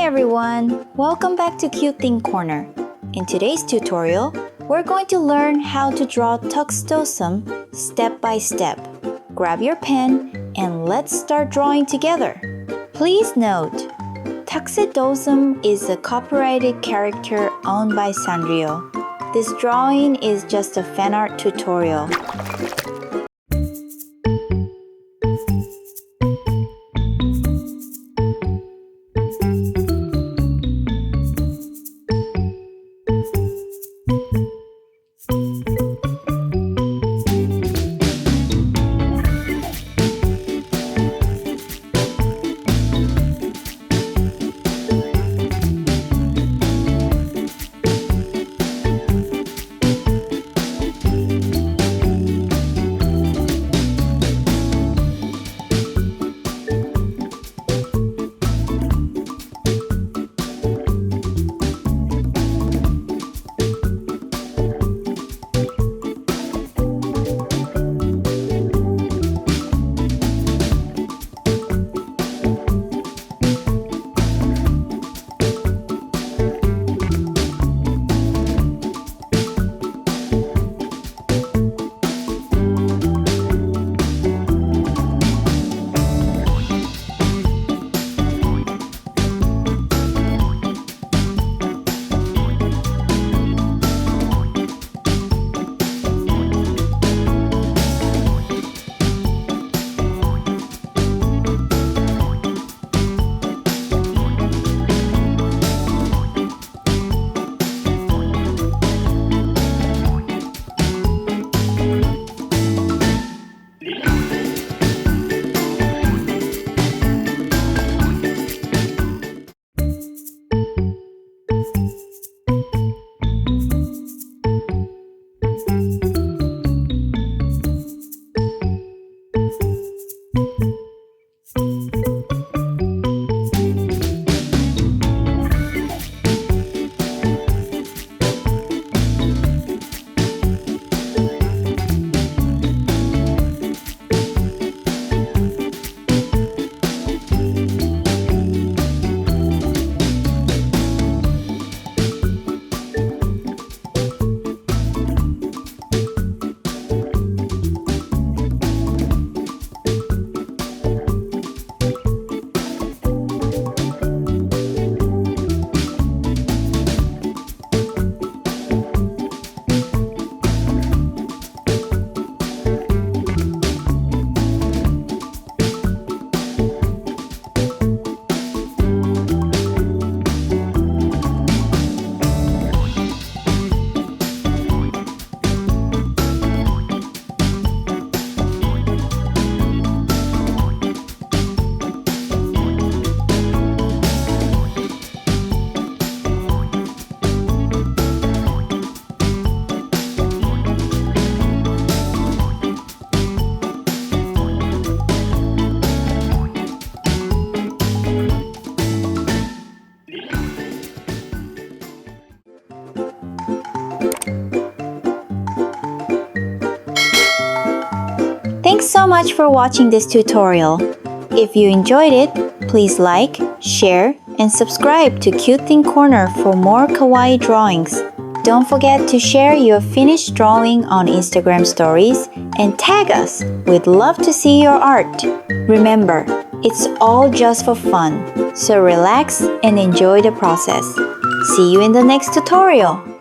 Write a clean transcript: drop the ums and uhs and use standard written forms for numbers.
everyone! Welcome back to Cute Thing Corner. In today's tutorial, we're going to learn how to draw Tuxedosam step by step. Grab your pen and let's start drawing together. Please note, Tuxedosam is a copyrighted character owned by Sanrio. This drawing is just a fan art tutorial. Thanks so much for watching this tutorial. If you enjoyed it, please like, share, and subscribe to Cute Thing Corner for more kawaii drawings. Don't forget to share your finished drawing on Instagram stories and tag us. We'd love to see your art. Remember, it's all just for fun, so relax and enjoy the process. See you in the next tutorial.